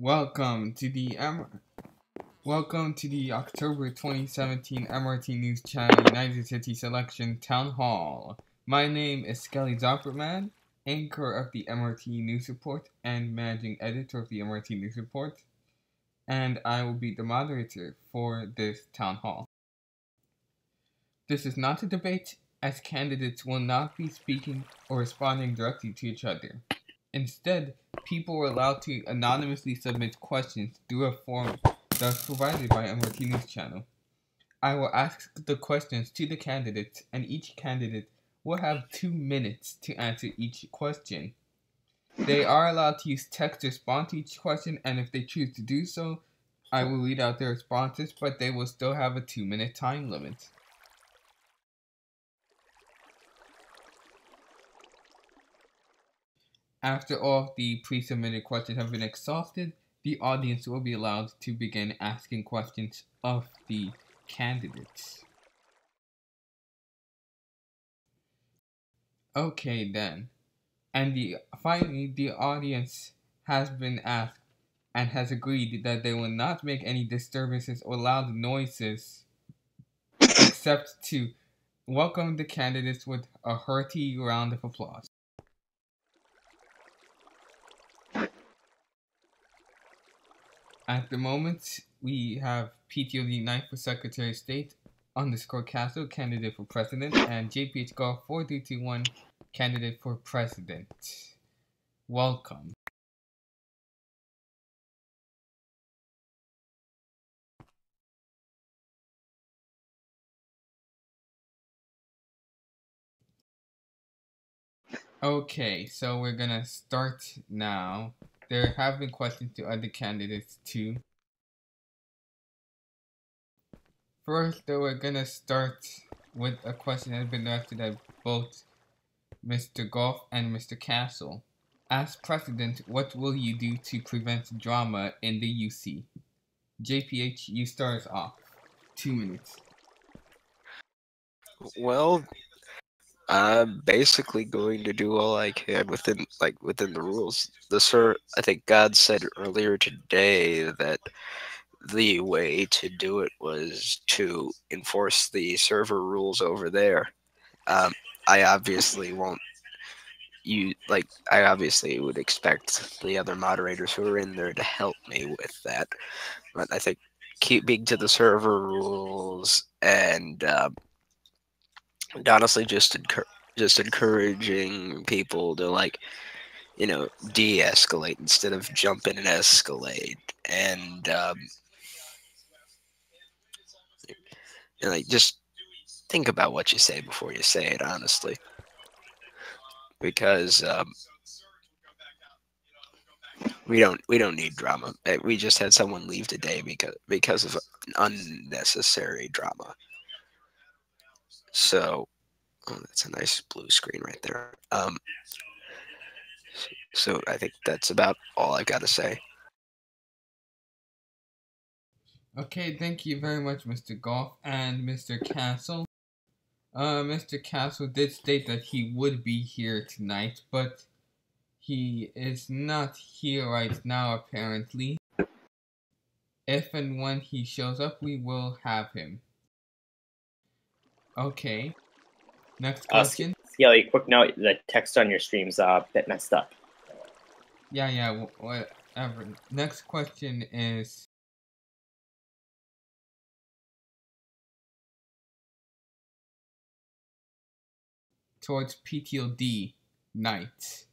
Welcome to the October 2017 MRT News Channel United City Selection Town Hall. My name is Skelly Zopperman, anchor of the MRT News Report and managing editor of the MRT News Report, and I will be the moderator for this town hall. This is not a debate, as candidates will not be speaking or responding directly to each other. Instead, people were allowed to anonymously submit questions through a form that's provided by MRT News Channel. I will ask the questions to the candidates, and each candidate will have 2 minutes to answer each question. They are allowed to use text to respond to each question, and if they choose to do so, I will read out their responses, but they will still have a 2-minute time limit. After all the pre-submitted questions have been exhausted, the audience will be allowed to begin asking questions of the candidates. Okay then. And finally, the audience has been asked and has agreed that they will not make any disturbances or loud noises except to welcome the candidates with a hearty round of applause. At the moment, we have PTOD Knight for Secretary of State, _Castle, candidate for president, and JPH Golf 4321, candidate for president. Welcome. Okay, so we're gonna start now. There have been questions to other candidates too. First, we're gonna start with a question that has been directed at both Mr. Golf and Mr. Castle. As president, what will you do to prevent drama in the UC? JPH, you start us off. 2 minutes. Well, I'm basically going to do all I can within the rules. I think God said earlier today that the way to do it was to enforce the server rules over there. I obviously won't. I obviously would expect the other moderators who are in there to help me with that. But I think keeping to the server rules and honestly just encouraging people to de-escalate instead of jump in and escalate, and just think about what you say before you say it, honestly, because we don't need drama. We just had someone leave today because of unnecessary drama. So, that's a nice blue screen right there. So I think that's about all I've got to say. Okay, thank you very much, Mr. Golf and Mr. Castle. Mr. Castle did state that he would be here tonight, but he is not here right now, apparently. If and when he shows up, we will have him. Okay. Next question. Skelly, quick note, the text on your stream's a bit messed up. Yeah, whatever. Next question is... towards PTOD Knight.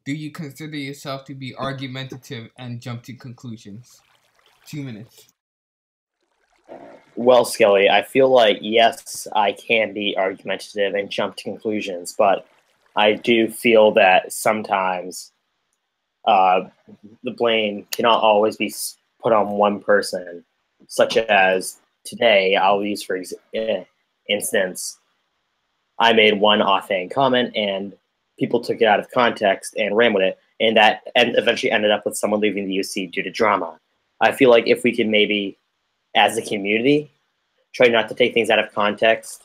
Do you consider yourself to be argumentative and jump to conclusions? 2 minutes. Well, Skelly, I feel like, yes, I can be argumentative and jump to conclusions, but I do feel that sometimes the blame cannot always be put on one person, such as today, I'll use for instance, I made one offhand comment and people took it out of context and ran with it, and that eventually ended up with someone leaving the UC due to drama. I feel like if we can maybe, as a community, try not to take things out of context,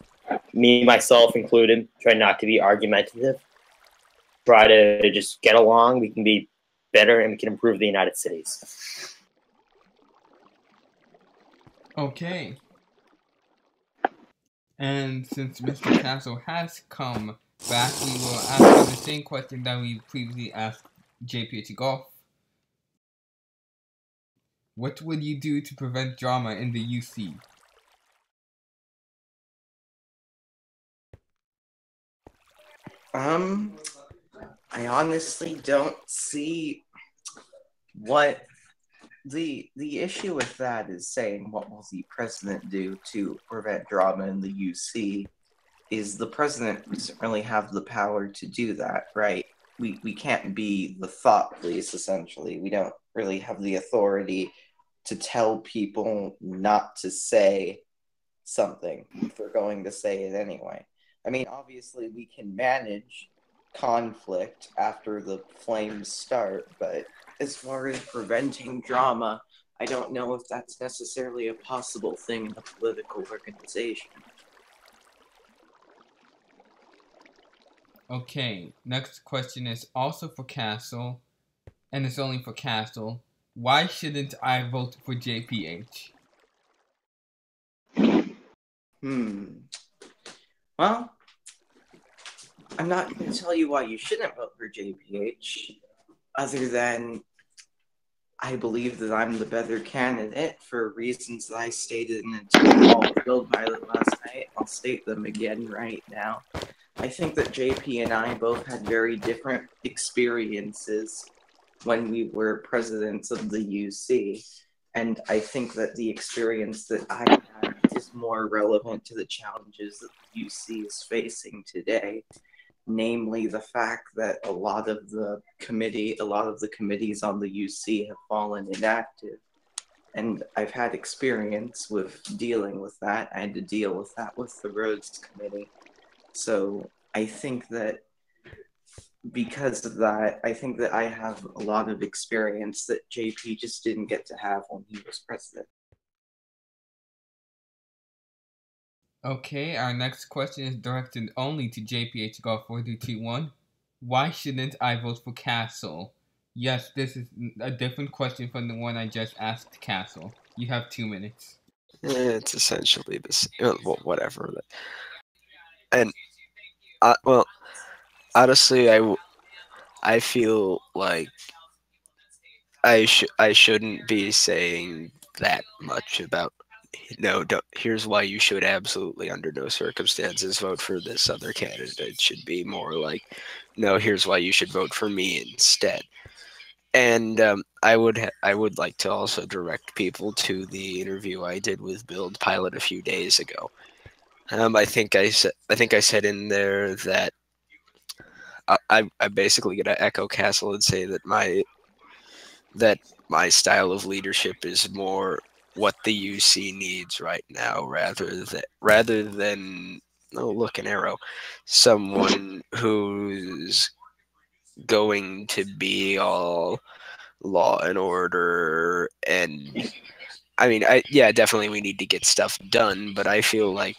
me, myself included, try not to be argumentative, try to just get along, we can be better and we can improve the United Cities. Okay. And since Mr. Castle has come back, we will ask him the same question that we previously asked JPH Golf. What would you do to prevent drama in the UC? I honestly don't see what the issue with that is. Saying what will the president do to prevent drama in the UC is the president doesn't really have the power to do that, right? We can't be the thought police, essentially. We don't really have the authority to tell people not to say something if they're going to say it anyway. I mean, obviously, we can manage conflict after the flames start, but as far as preventing drama, I don't know if that's necessarily a possible thing in a political organization. Okay, next question is also for Castle, and it's only for Castle. Why shouldn't I vote for JPH? Well, I'm not going to tell you why you shouldn't vote for JPH, other than I believe that I'm the better candidate for reasons that I stated in the town hall Build Pilot last night. I'll state them again right now. I think that JP and I both had very different experiences when we were presidents of the UC. And I think that the experience that I had is more relevant to the challenges that the UC is facing today. Namely, the fact that a lot of the committees on the UC have fallen inactive. And I've had experience with dealing with that. I had to deal with that with the Roads Committee. So I think that because of that, I think that I have a lot of experience that JP just didn't get to have when he was president. Okay, our next question is directed only to JPH Golf 4221. Why shouldn't I vote for Castle? Yes, this is a different question from the one I just asked Castle. You have 2 minutes. It's essentially this. Well, whatever. And well, honestly, I feel like I shouldn't be saying that much about. No, don't. Here's why you should absolutely, under no circumstances, vote for this other candidate. It should be more like, no, here's why you should vote for me instead. And I would like to also direct people to the interview I did with Build Pilot a few days ago. I think I said in there that I basically gonna echo Castle and say that my style of leadership is more what the UC needs right now, rather than oh, look, an arrow, someone who's going to be all law and order. And I mean, definitely we need to get stuff done, but I feel like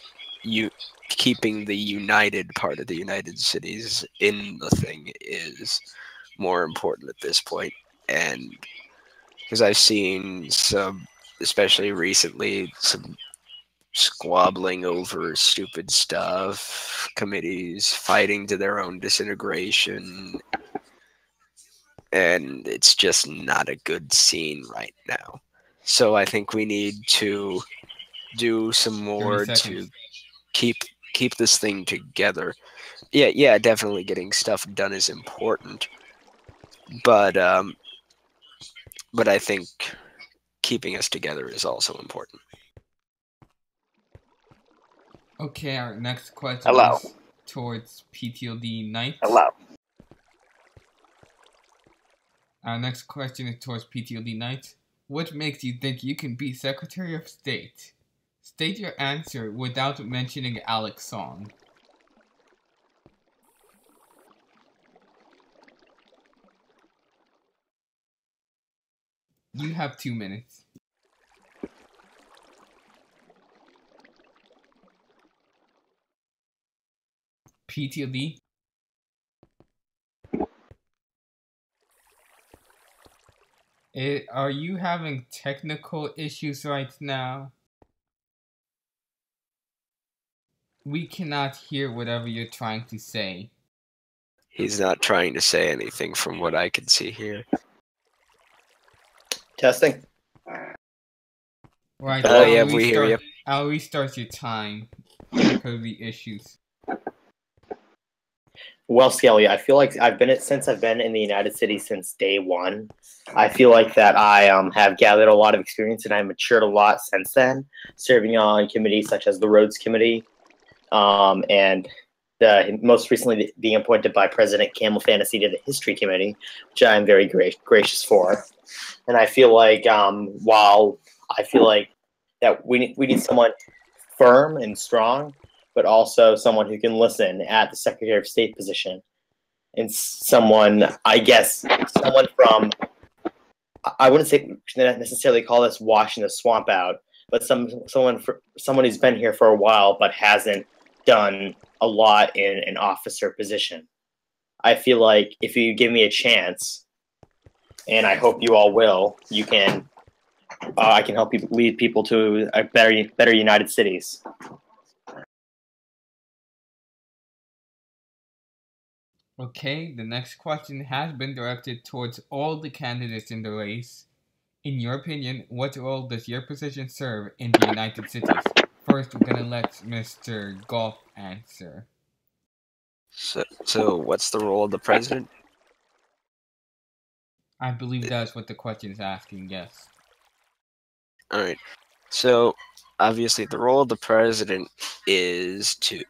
keeping the united part of the United Cities in the thing is more important at this point. And because I've seen some, especially recently, some squabbling over stupid stuff, committees fighting to their own disintegration, and it's just not a good scene right now. So I think we need to do some more to keep this thing together. Yeah, definitely getting stuff done is important, but I think keeping us together is also important. Okay, our next question Hello. is towards PTLD Knight. Hello. Our next question is towards PTLD Knight. What makes you think you can be Secretary of State? State your answer without mentioning Alex Song. You have 2 minutes. PTLD. Are you having technical issues right now? We cannot hear whatever you're trying to say. He's not trying to say anything from what I can see here. Testing. Right, Oh, yeah, we hear you. I'll restart your time because of the issues. Well, Skelly, I feel like I've been in the United States since day one. I feel like that I have gathered a lot of experience and I've matured a lot since then, serving on committees such as the Roads Committee, and most recently being appointed by President Camel Fantasy to the History Committee, which I am very gracious for. And I feel like while I feel like that we need someone firm and strong, but also someone who can listen at the Secretary of State position, and someone, I guess, someone from, I wouldn't say necessarily call this washing the swamp out, but someone who's been here for a while but hasn't done a lot in an officer position. I feel like if you give me a chance, and I hope you all will, you can. I can help you lead people to a better United States. Okay, the next question has been directed towards all the candidates in the race. In your opinion, what role does your position serve in the United Cities? First, we're gonna let Mr. Golf answer. So what's the role of the president? I believe that's what the question is asking, yes. All right. So obviously, the role of the president is to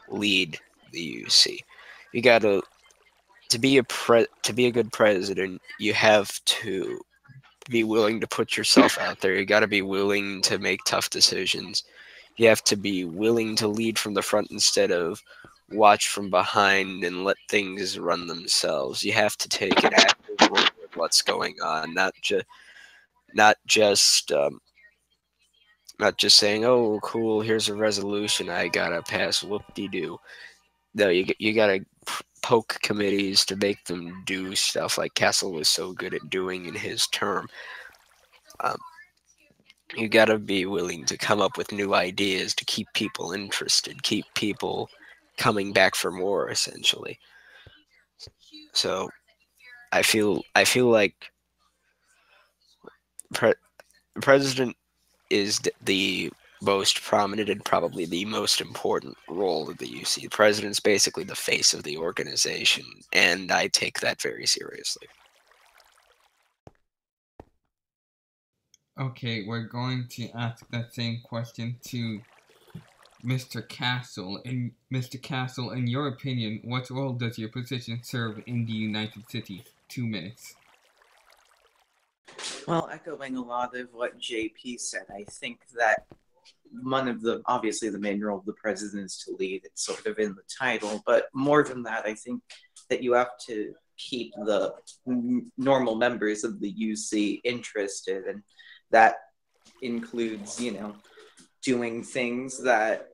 lead the UC. You gotta to be a good president. You have to be willing to put yourself out there. You got to be willing to make tough decisions. You have to be willing to lead from the front instead of watch from behind and let things run themselves. You have to take an active role with what's going on, not just saying, "Oh, cool, here's a resolution I gotta pass." Whoop-de-doo. No, you gotta poke committees to make them do stuff like Castle was so good at doing in his term. You gotta be willing to come up with new ideas to keep people interested, keep people coming back for more, essentially. So I feel like the president is the most prominent and probably the most important role of the UC. The president's basically the face of the organization, and I take that very seriously. Okay, we're going to ask that same question to Mr. Castle. And Mr. Castle, in your opinion, what role does your position serve in the United Cities? 2 minutes. Well, echoing a lot of what JP said, I think that obviously the main role of the president is to lead. It's sort of in the title, but more than that, I think that you have to keep the normal members of the UC interested, and that includes, doing things that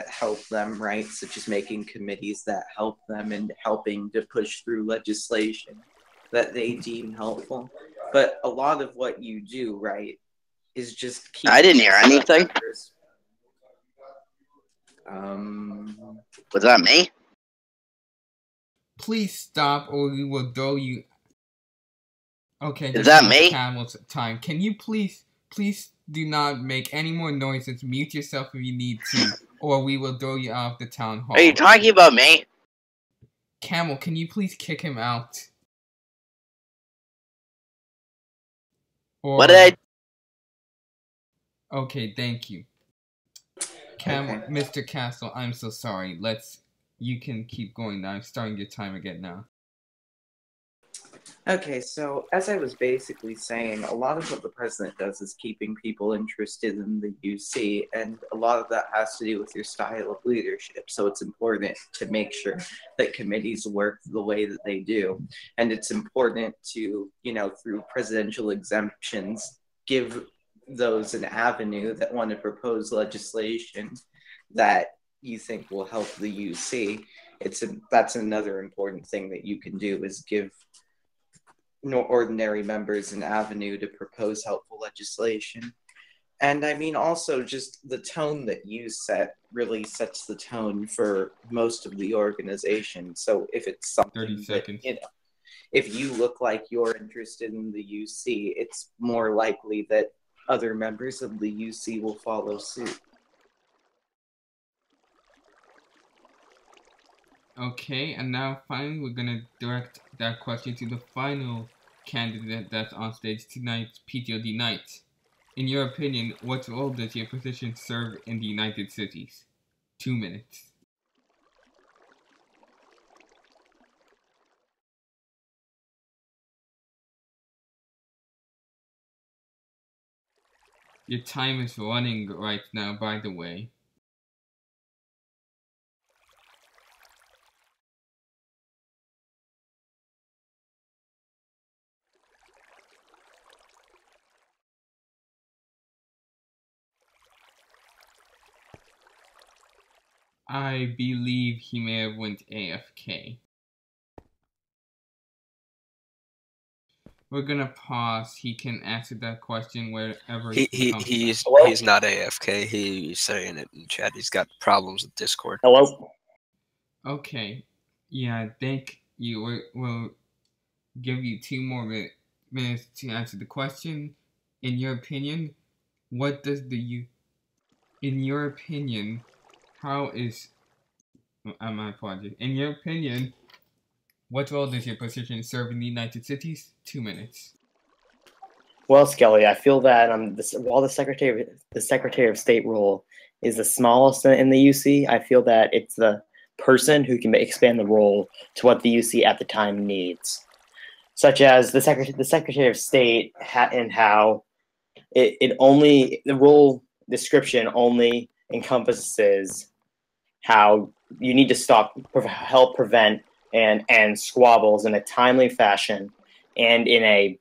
help them, right? Such as making committees that help them and helping to push through legislation that they deem helpful. But a lot of what you do, right, is just keep. I didn't hear anything. Was that me? Please stop or we will throw you. Okay, is that me? Camel's time. Can you please do not make any more noises. Mute yourself if you need to, or we will throw you out of the town hall. Are you talking about me? Camel, can you please kick him out? Or... What did I... Okay, thank you. Camel, okay. Mr. Castle, I'm so sorry. You can keep going now. I'm starting your time again now. Okay, so as I was basically saying, a lot of what the president does is keeping people interested in the UC, and a lot of that has to do with your style of leadership. So it's important to make sure that committees work the way that they do. And it's important to, through presidential exemptions, give those an avenue that want to propose legislation that you think will help the UC. That's another important thing that you can do, is give ordinary members an avenue to propose helpful legislation. And I mean, also just the tone that you set really sets the tone for most of the organization. So if it's 30 something that, seconds. if you look like you're interested in the UC, it's more likely that other members of the UC will follow suit. Okay, and now finally we're gonna direct that question to the final candidate that's on stage tonight, PTOD Knight. In your opinion, what role does your position serve in the United Cities? 2 minutes. Your time is running right now, by the way. I believe he may have went AFK. We're gonna pause. He can answer that question wherever He's not AFK. He's saying it in chat. He's got problems with Discord. Hello? Okay. Yeah, I think we'll give you 2 more minutes to answer the question. In your opinion, what does in your opinion, how is my apologies. In your opinion, what role does your position serve in the United Cities? 2 minutes. Well, Skelly, I feel that while the Secretary of State role is the smallest in the UC, I feel that it's the person who can expand the role to what the UC at the time needs, such as the Secretary of State and how the role description only encompasses how you need to help prevent and squabbles in a timely fashion and in a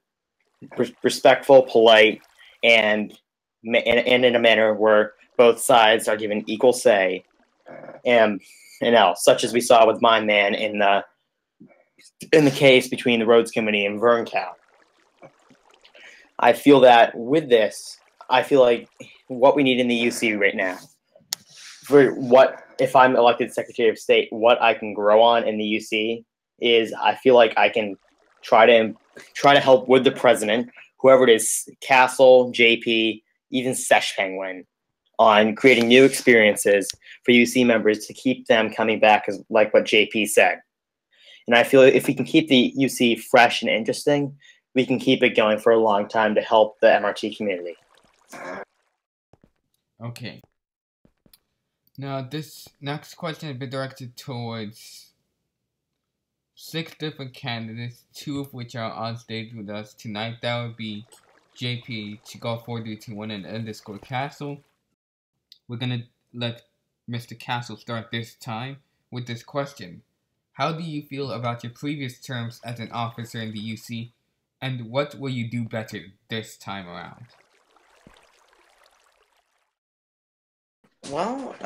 respectful, polite, and in a manner where both sides are given equal say, and such as we saw with my man in the case between the Roads Committee and VernCal. I feel that with this, I feel like what we need in the UC right now, if I'm elected Secretary of State, what I can grow on in the UC is I feel like I can try to help with the president, whoever it is, Castle, JP, even Sesh Penguin, on creating new experiences for UC members to keep them coming back, like what JP said. And I feel if we can keep the UC fresh and interesting, we can keep it going for a long time to help the MRT community. Okay. Now, this next question has been directed towards 6 different candidates, 2 of which are on stage with us tonight. That would be JP, Chigal 4321, and Underscore Castle. We're gonna let Mr. Castle start this time with this question. How do you feel about your previous terms as an officer in the UC, and what will you do better this time around? Well,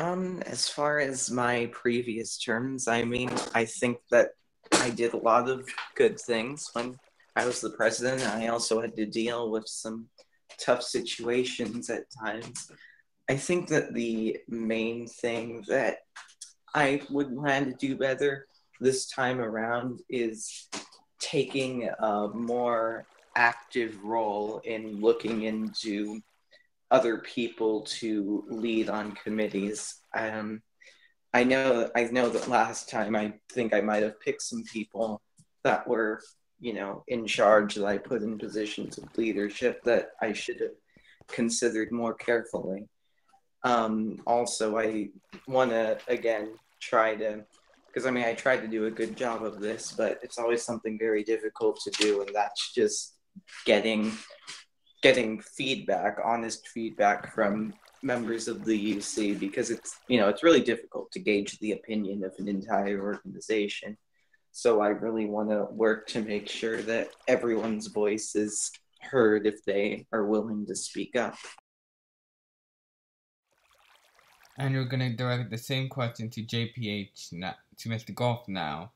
as far as my previous terms, I mean, I think that I did a lot of good things when I was the president. I also had to deal with some tough situations at times. I think that the main thing that I would plan to do better this time around is taking a more active role in looking into other people to lead on committees. I know that last time I think I might have picked some people that were, in charge that I put in positions of leadership that I should have considered more carefully. Also, I want to, again, because I tried to do a good job of this, but it's always something very difficult to do, and that's just getting feedback, honest feedback from members of the UC, because it's really difficult to gauge the opinion of an entire organization. So I really want to work to make sure that everyone's voice is heard if they are willing to speak up. And we're going to direct the same question to JPH, to Mr. Golf now.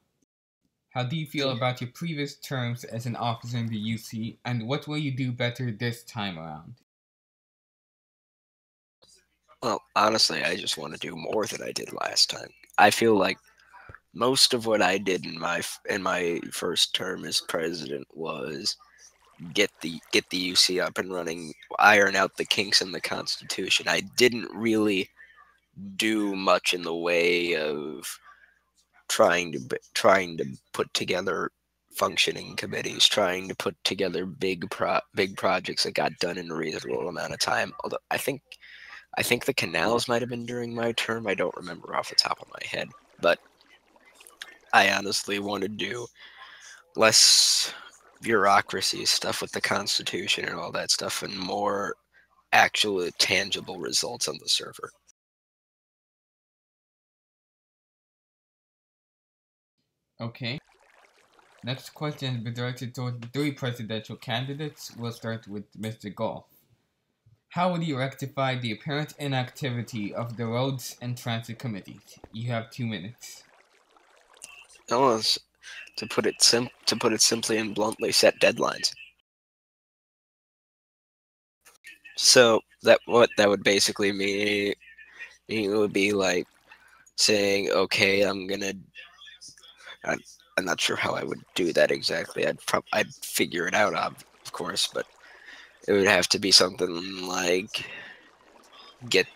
How do you feel about your previous terms as an officer in the UC, and what will you do better this time around? Well, honestly, I just want to do more than I did last time. I feel like most of what I did in my first term as president was get the UC up and running, iron out the kinks in the Constitution. I didn't really do much in the way of trying to put together functioning committees, trying to put together big projects that got done in a reasonable amount of time. Although I think the canals might have been during my term. I don't remember off the top of my head, but I honestly want to do less bureaucracy stuff with the Constitution and all that stuff, and more actual tangible results on the server. Okay. Next question has been directed toward the 3 presidential candidates. We'll start with Mr. Golf. How would you rectify the apparent inactivity of the roads and transit committees? You have 2 minutes. No, to put it simply and bluntly, set deadlines. So what that would basically mean, it would be like saying, okay, I'm not sure how I would do that exactly. I'd figure it out, of course, but it would have to be something like get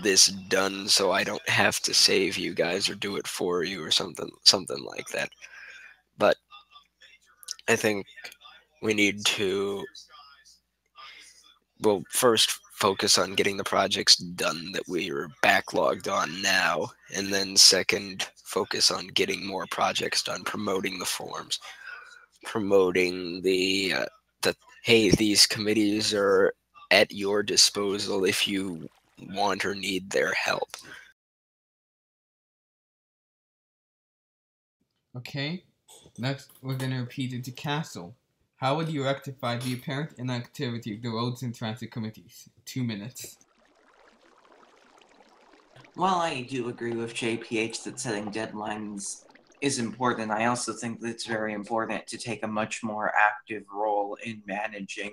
this done so I don't have to save you guys or do it for you or something like that. But I think we need to, well, first focus on getting the projects done that we are backlogged on now, and then second, focus on getting more projects done, promoting the forums, promoting the hey, these committees are at your disposal if you want or need their help. Okay. Next, we're going to repeat it to Castle. How would you rectify the apparent inactivity of the roads and transit committees? 2 minutes. While I do agree with JPH that setting deadlines is important, I also think that it's very important to take a much more active role in managing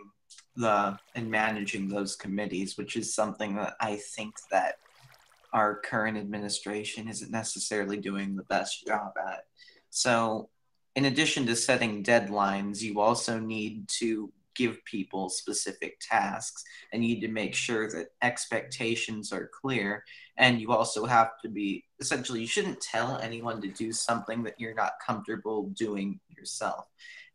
those committees, which is something that I think that our current administration isn't necessarily doing the best job at. So, in addition to setting deadlines, you also need to give people specific tasks, and you need to make sure that expectations are clear. And you also have to be, essentially, you shouldn't tell anyone to do something that you're not comfortable doing yourself.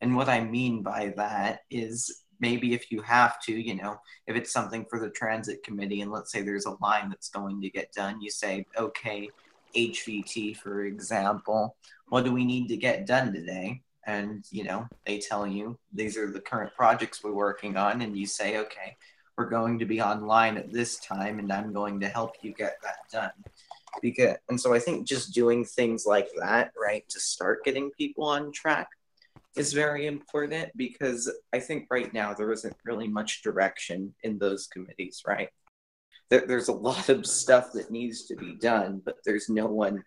And what I mean by that is, maybe if you have to, if it's something for the transit committee, and let's say there's a line that's going to get done, you say, okay, HVT, for example, what do we need to get done today? And, they tell you, these are the current projects we're working on. And you say, okay, we're going to be online at this time, and I'm going to help you get that done. And so I think just doing things like that, right, to start getting people on track is very important, because I think right now there isn't really much direction in those committees, right? There's a lot of stuff that needs to be done, but there's no one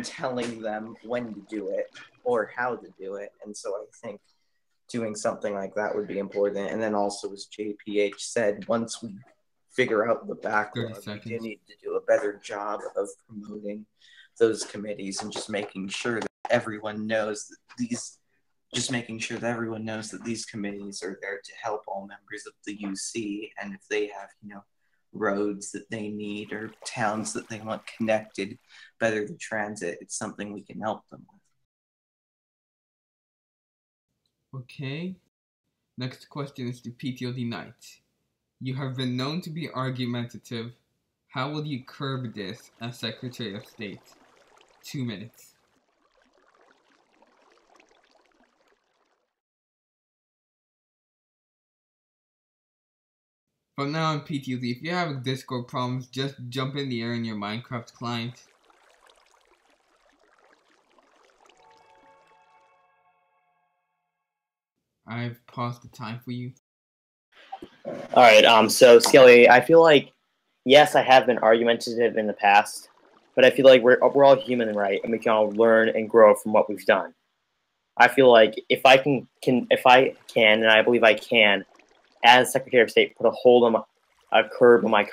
telling them when to do it or how to do it. And so I think doing something like that would be important. And then also, as JPH said, once we figure out the backlog, we do need to do a better job of promoting those committees and just making sure that everyone knows that these committees are there to help all members of the UC. And if they have, roads that they need or towns that they want connected better to transit, it's something we can help them with. Okay. Next question is to PTLD Knight. You have been known to be argumentative. How will you curb this as Secretary of State? 2 minutes. From now on, PTLD, if you have Discord problems, just jump in the air in your Minecraft client. I've paused the time for you. All right. So Skelly, I feel like, yes, I have been argumentative in the past, but I feel like we're all human, right? And we can all learn and grow from what we've done. I feel like if I can, and I believe I can, as Secretary of State, put a hold on a curb on my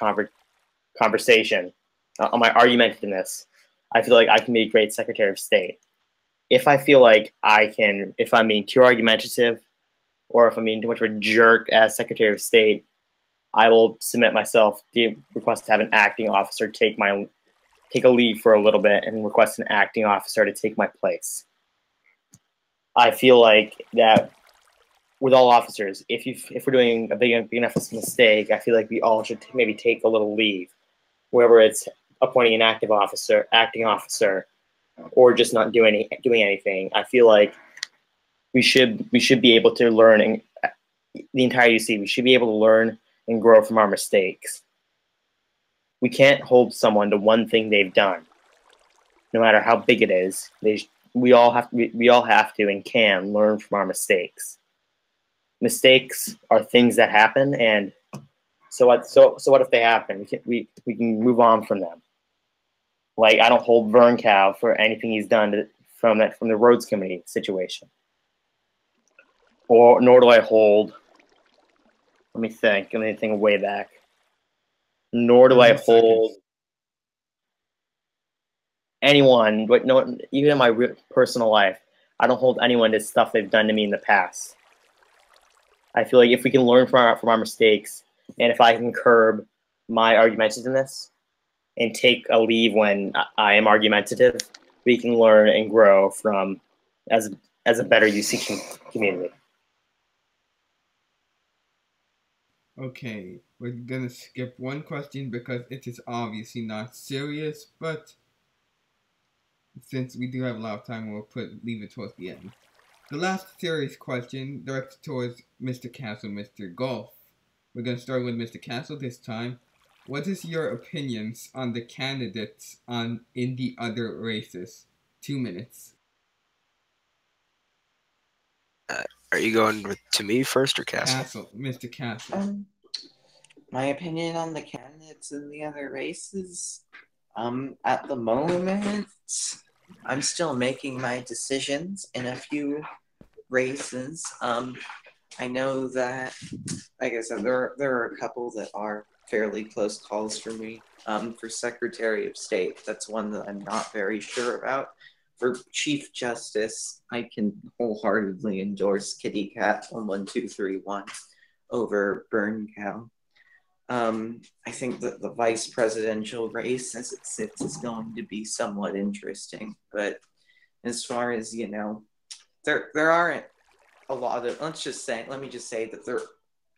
conversation, on my argumentativeness, I feel like I can be a great Secretary of State. If I feel like if I'm being too argumentative, or if I'm being too much of a jerk as Secretary of State, I will submit myself the request to have an acting officer take a leave for a little bit and request an acting officer to take my place. I feel like that with all officers, if we're doing a big enough mistake, I feel like we all should maybe take a little leave, whether it's appointing an acting officer, or just not doing anything. I feel like we should be able to learn, and the entire UC, we should be able to learn and grow from our mistakes. We can't hold someone to one thing they've done, no matter how big it is. We all have to and can learn from our mistakes. Mistakes are things that happen, and so what if they happen? We can move on from them. Like, I don't hold Vern Cow for anything he's done from the roads committee situation, or nor do I hold. Let me think way back. Nor do I hold anyone, but no, even in my personal life, I don't hold anyone to stuff they've done to me in the past. I feel like if we can learn from our mistakes, and if I can curb my argumentativeness and take a leave when I am argumentative, we can learn and grow from as a better UC community. Okay, we're gonna skip one question because it is obviously not serious, but since we do have a lot of time, we'll leave it towards the end. The last serious question directed towards Mr. Castle, Mr. Golf. We're gonna start with Mr. Castle this time. What is your opinions on the candidates in the other races? 2 minutes. Are you going to me first or Castle? Mr. Castle. My opinion on the candidates in the other races, at the moment, I'm still making my decisions in a few races. I know that, like I said, there are a couple that are fairly close calls for me. For Secretary of State, that's one that I'm not very sure about. For Chief Justice, I can wholeheartedly endorse Kitty Cat 11231 over Burn Cow. I think that the vice presidential race as it sits is going to be somewhat interesting, but as far as, there aren't a lot of, let me just say that there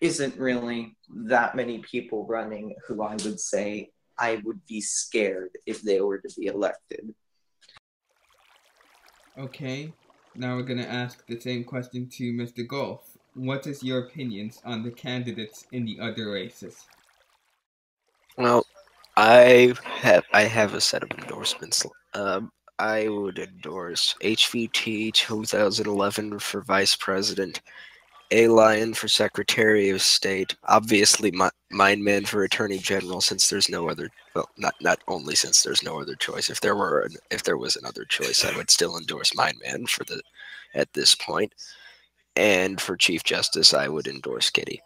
isn't really that many people running who I would say I would be scared if they were to be elected. Okay, now we're going to ask the same question to Mr. Golf. What is your opinions on the candidates in the other races? Well, I have a set of endorsements. I would endorse HVT 2011 for Vice President, A. Lion for Secretary of State, obviously Mindman for Attorney General, since there's no other. Well, not only since there's no other choice. If there was another choice, I would still endorse Mindman at this point. And for Chief Justice, I would endorse Kitty.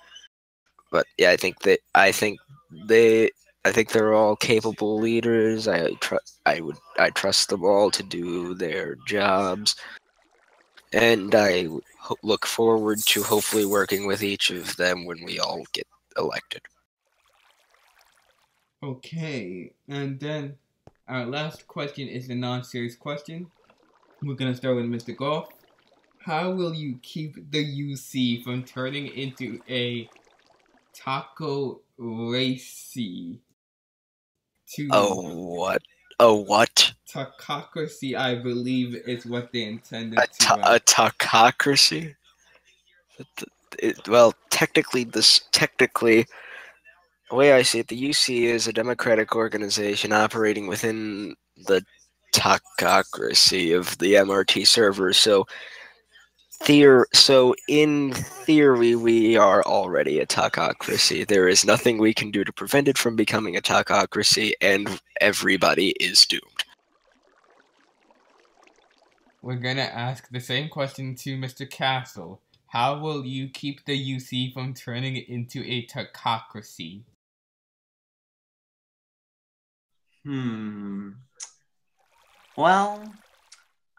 But yeah, I think they're all capable leaders. I trust them all to do their jobs, and I look forward to hopefully working with each of them when we all get elected. Okay, and then our last question is a non-serious question. We're gonna start with Mr. Golf. How will you keep the UC from turning into a taco racy? Oh, what? Tautocracy, I believe, is what they intended A tautocracy? Well, technically, the way I see it, the UC is a democratic organization operating within the tautocracy of the MRT server. So So in theory, we are already a tautocracy. There is nothing we can do to prevent it from becoming a tautocracy, and everybody is doomed. We're gonna ask the same question to Mr. Castle. How will you keep the UC from turning it into a tautocracy? Well,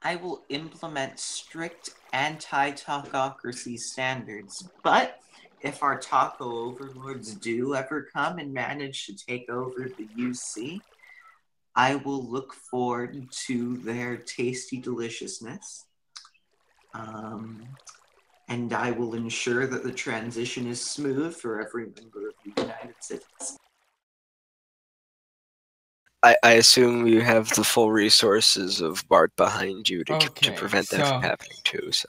I will implement strict anti-tautocracy standards, but if our taco overlords do ever come and manage to take over the UC, I will look forward to their tasty deliciousness. And I will ensure that the transition is smooth for every member of the United States. I assume you have the full resources of Bart behind you to prevent that from happening too. So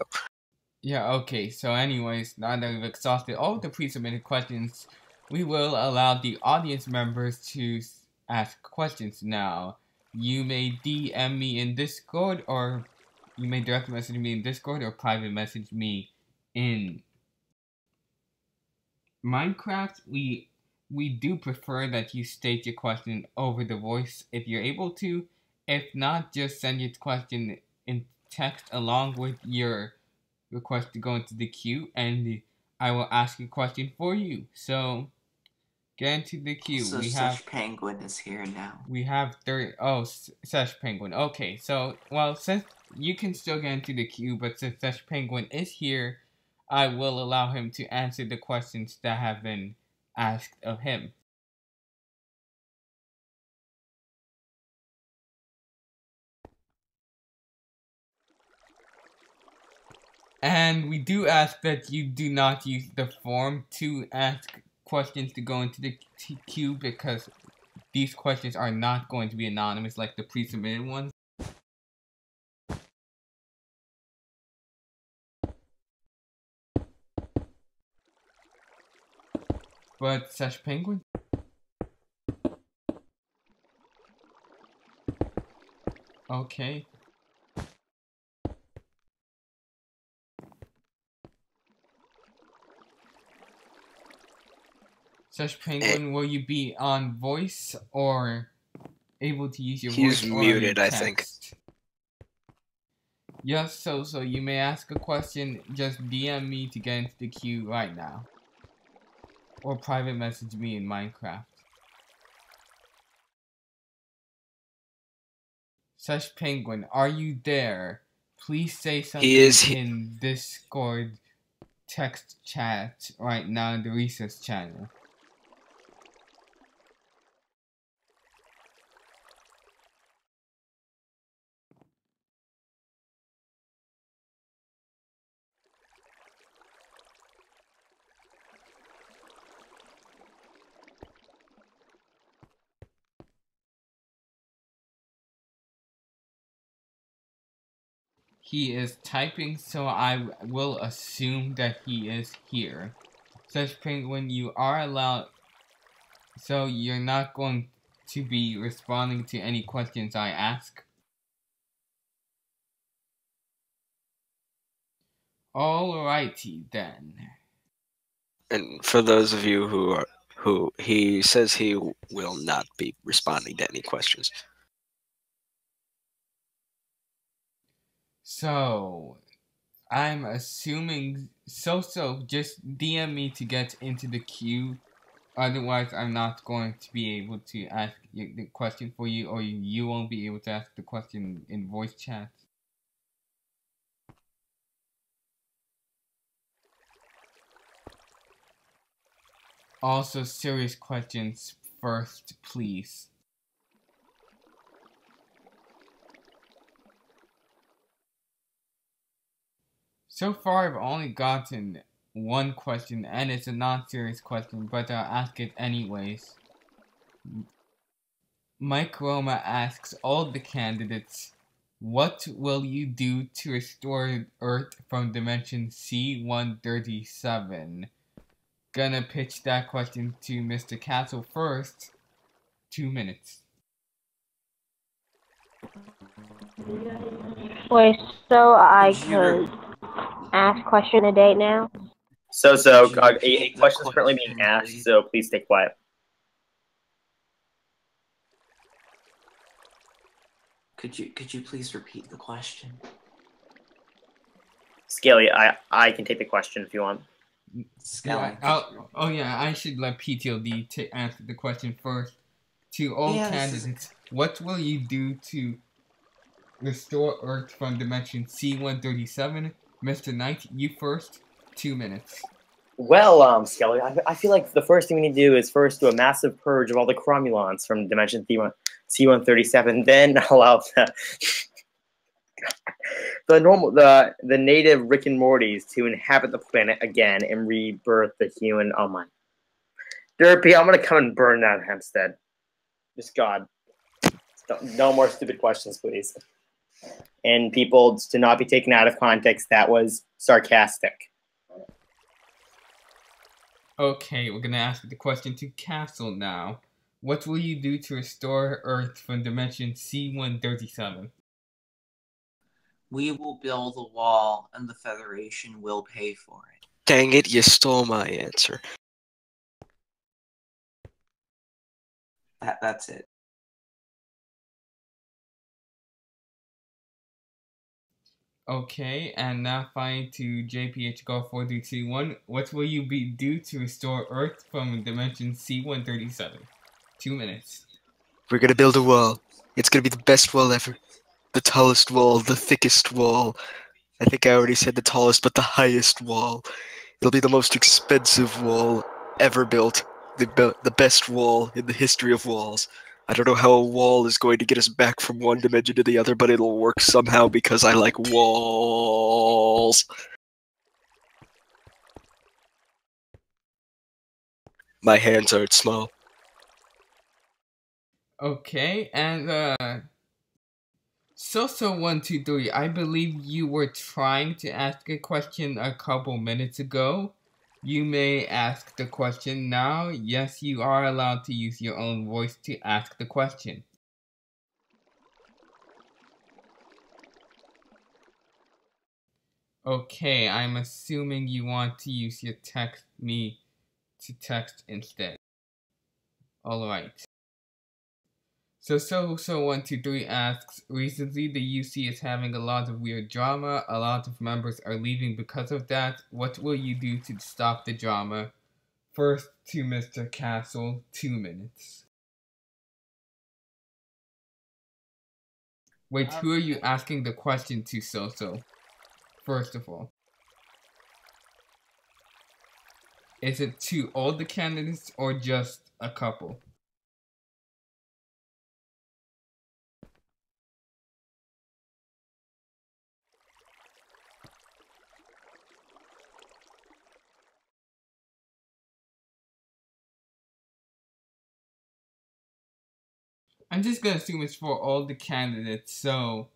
yeah, okay. So, anyways, now that we've exhausted all the pre-submitted questions, we will allow the audience members to ask questions now. You may DM me in Discord, or you may direct message me in Discord, or private message me in Minecraft. We do prefer that you state your question over the voice if you're able to. If not, just send your question in text along with your request to go into the queue, and I will ask a question for you. So get into the queue. So Sesh Penguin is here now. We have 30. Oh, Sesh Penguin. Okay, so since you can still get into the queue, but since Sesh Penguin is here, I will allow him to answer the questions that have been asked of him. And we do ask that you do not use the form to ask questions to go into the queue, because these questions are not going to be anonymous like the pre-submitted ones. But Sesh Penguin? Okay. Sesh Penguin, will you be on voice or able to use your voice? He's muted, I think. Yes, so you may ask a question, just DM me to get into the queue right now. Or private message me in Minecraft. Sesh Penguin, are you there? Please say something in Discord text chat right now in the Recess channel. He is typing, so I will assume that he is here. Sesh Penguin, you are allowed, so you're not going to be responding to any questions I ask. Alrighty then. And for those of you who he says he will not be responding to any questions. So, I'm assuming so just DM me to get into the queue. Otherwise, I'm not going to be able to ask the question for you, or you won't be able to ask the question in voice chat. Also, serious questions first, please. So far, I've only gotten one question, and it's a non-serious question, but I'll ask it anyways. Mike Roma asks all the candidates, what will you do to restore Earth from dimension C-137? Gonna pitch that question to Mr. Castle first. 2 minutes. Wait, so I could ask question a day now? So, Could you a repeat the question is currently being question, asked, please? so please stay quiet. Could you please repeat the question? Scaly, I can take the question if you want. Skelly, I should let PTLD answer the question first. To all candidates, what will you do to restore Earth from dimension C-137? Mr. Knight, you first. 2 minutes. Well, Skelly, I feel like the first thing we need to do is first do a massive purge of all the cromulons from dimension C-137, then allow the native Rick and Mortys to inhabit the planet again and rebirth the human. Oh my, Derpy, I'm gonna come and burn that Hempstead. Just God, no more stupid questions, please. And people, to not be taken out of context, that was sarcastic. Okay, we're gonna ask the question to Castle now. What will you do to restore Earth from dimension C-137? we will build a wall, and the Federation will pay for it. Dang it, you stole my answer. That's it. Okay, and now finally to JPH Golf 4321. What will you do to restore Earth from dimension C-137? 2 minutes. We're gonna build a wall. It's gonna be the best wall ever. The tallest wall, the thickest wall. I think I already said the tallest, but the highest wall. It'll be the most expensive wall ever built. The best wall in the history of walls. I don't know how a wall is going to get us back from one dimension to the other, but it'll work somehow because I like walls. My hands aren't small. Okay, and So123, I believe you were trying to ask a question a couple minutes ago. You may ask the question now. Yes, you are allowed to use your own voice to ask the question. Okay, I'm assuming you want to use your text instead. Alright. So123 asks, recently the UC is having a lot of weird drama. A lot of members are leaving because of that. What will you do to stop the drama? First to Mr. Castle, 2 minutes. Wait, who are you asking the question to, So? First of all. Is it to all the candidates or just a couple? I'm just gonna assume it's for all the candidates, so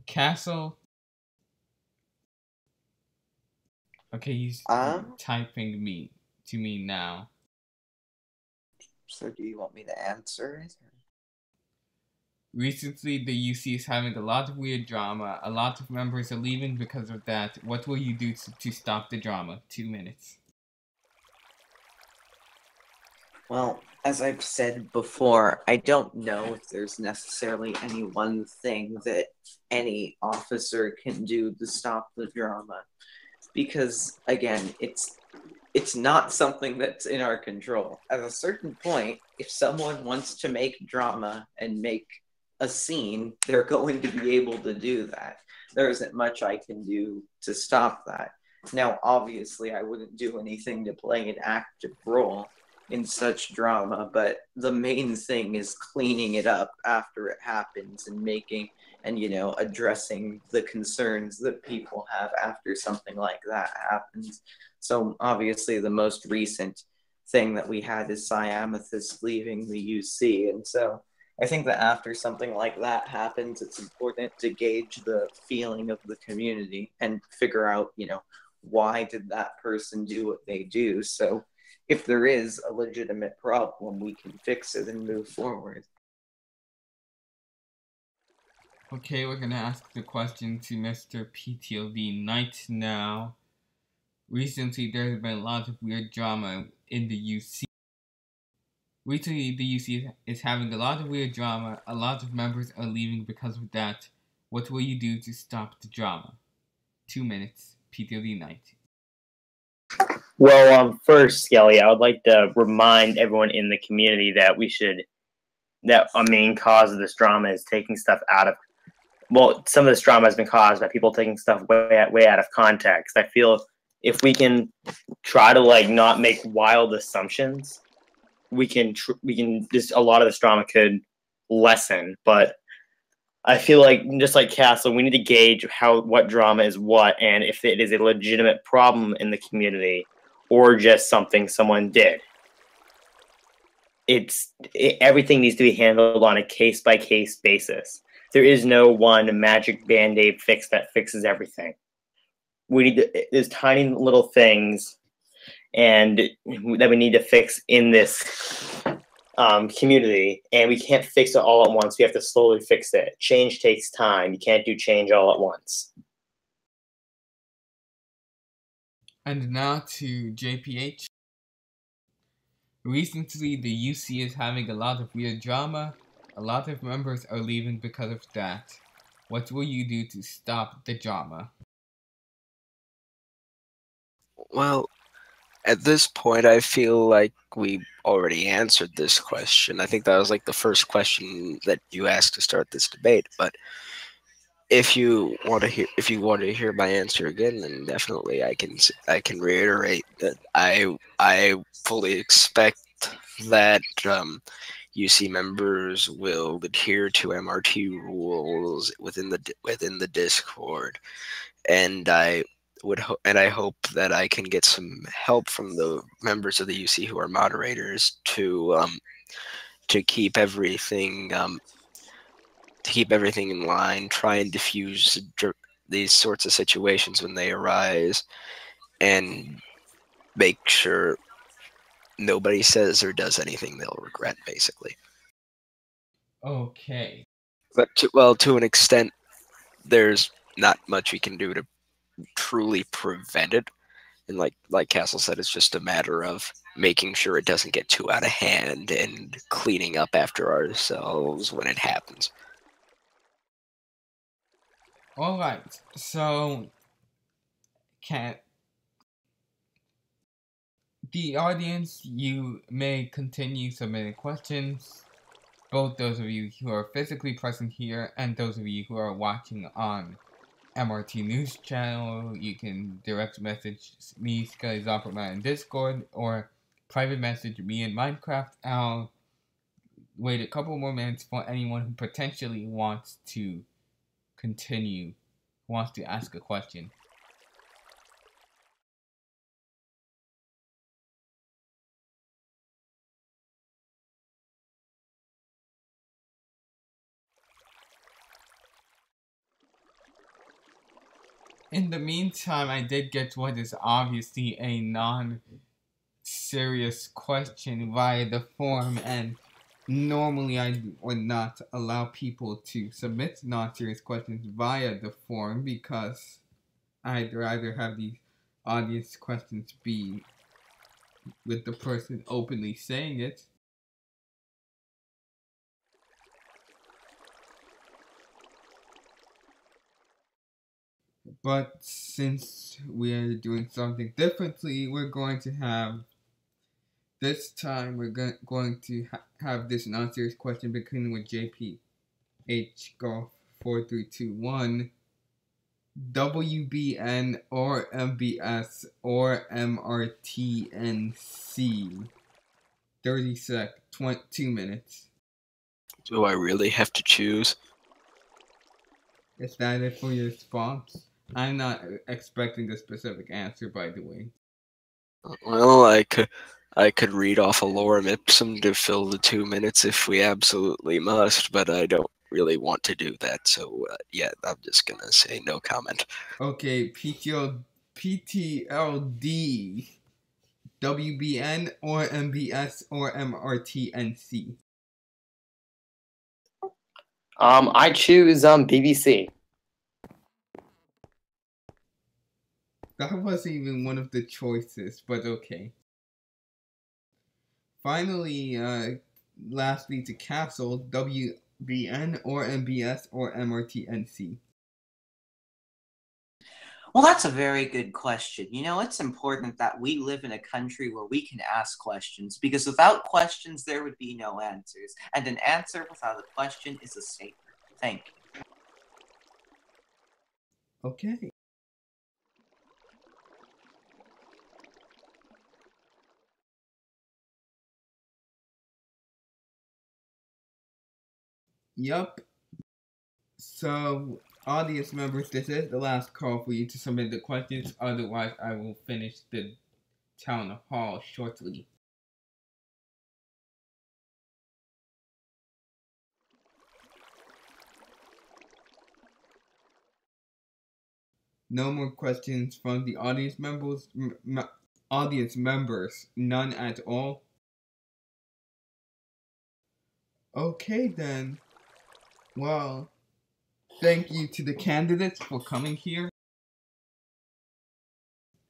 Castle. Okay, he's typing to me now. So do you want me to answer it? Recently, the UC is having a lot of weird drama. A lot of members are leaving because of that. What will you do to stop the drama? 2 minutes. Well, as I've said before, I don't know if there's necessarily any one thing that any officer can do to stop the drama. Because, again, it's not something that's in our control. At a certain point, if someone wants to make drama and make a scene, they're going to be able to do that. There isn't much I can do to stop that. Now, obviously, I wouldn't do anything to play an active role in such drama, but the main thing is cleaning it up after it happens and addressing the concerns that people have after something like that happens. So obviously the most recent thing that we had is Cyamethyst leaving the UC, and so I think that after something like that happens, it's important to gauge the feeling of the community and figure out, why did that person do what they do? So if there is a legitimate problem, we can fix it and move forward. Okay, we're gonna ask the question to Mr. PTLD Knight now. Recently, there's been a lot of weird drama in the UC. Recently, the UC is having a lot of weird drama. A lot of members are leaving because of that. What will you do to stop the drama? 2 minutes, PTLD Knight. Well, first, Skelly, I would like to remind everyone in the community that that a main cause of this drama is taking stuff out of. Well, some of this drama has been caused by people taking stuff way out of context. I feel if we can try to not make wild assumptions, we can just a lot of this drama could lessen. But I feel like just like Castle, we need to gauge what drama is what, and if it is a legitimate problem in the community or just something someone did. Everything needs to be handled on a case-by-case basis. There is no one magic band-aid fix that fixes everything. There's tiny little things and that we need to fix in this community, and we can't fix it all at once. We have to slowly fix it. Change takes time. You can't do change all at once. And now to JPH. Recently, the UC is having a lot of weird drama. A lot of members are leaving because of that. What will you do to stop the drama? Well, at this point, I feel like we already answered this question. I think that was like the first question that you asked to start this debate. But if you want to hear my answer again, then definitely I can reiterate that I fully expect that UC members will adhere to MRT rules within the Discord, and I hope that I can get some help from the members of the UC who are moderators to keep everything in line, try and diffuse these sorts of situations when they arise, and make sure nobody says or does anything they'll regret, basically. Okay. But to an extent, there's not much we can do to truly prevent it. And like Castle said, it's just a matter of making sure it doesn't get too out of hand and cleaning up after ourselves when it happens. Alright, so the audience, you may continue submitting questions. Both those of you who are physically present here and those of you who are watching on MRT News channel, you can direct message me, Skelly Zopperman, in Discord, or private message me in Minecraft. I'll wait a couple more minutes for anyone who potentially wants to continue, wants to ask a question. In the meantime, I did get what is obviously a non-serious question via the forum, and normally I would not allow people to submit non-serious questions via the forum because I'd rather have these audience questions be with the person openly saying it. But since we're doing something differently, we're going to have, this time we're going to have this non-serious question beginning with JPH Golf 4321. WBN or MBS or MRTNC. 2 minutes. Do I really have to choose? Is that it for your response? I'm not expecting a specific answer, by the way. Well, I could read off a lorem ipsum to fill the 2 minutes if we absolutely must, but I don't really want to do that. So yeah, I'm just gonna say no comment. Okay, PTLD, WBN or MBS or MRTNC. I choose BBC. That wasn't even one of the choices, but okay. Finally, lastly to Castle, WBN or MBS or MRTNC. Well, that's a very good question. You know, it's important that we live in a country where we can ask questions, because without questions, there would be no answers. And an answer without a question is a statement. Thank you. Okay. Yup. So, audience members, this is the last call for you to submit the questions. Otherwise, I will finish the town hall shortly. No more questions from the audience members. None at all. Okay then. Well, thank you to the candidates for coming here.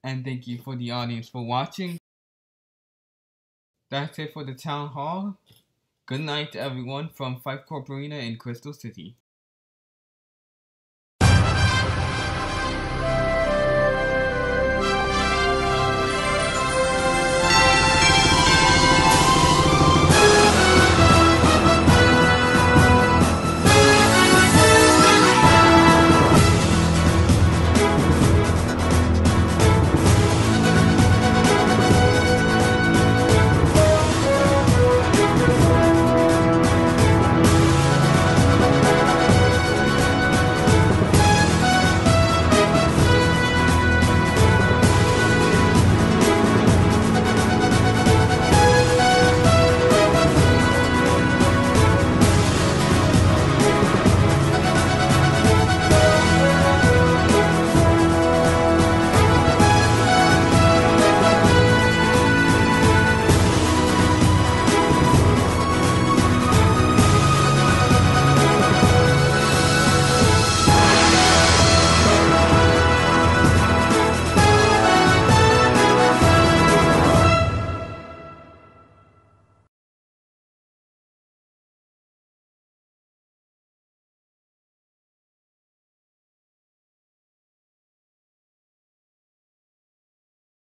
And thank you for the audience for watching. That's it for the town hall. Good night, everyone, from Five Corp Arena in Crystal City.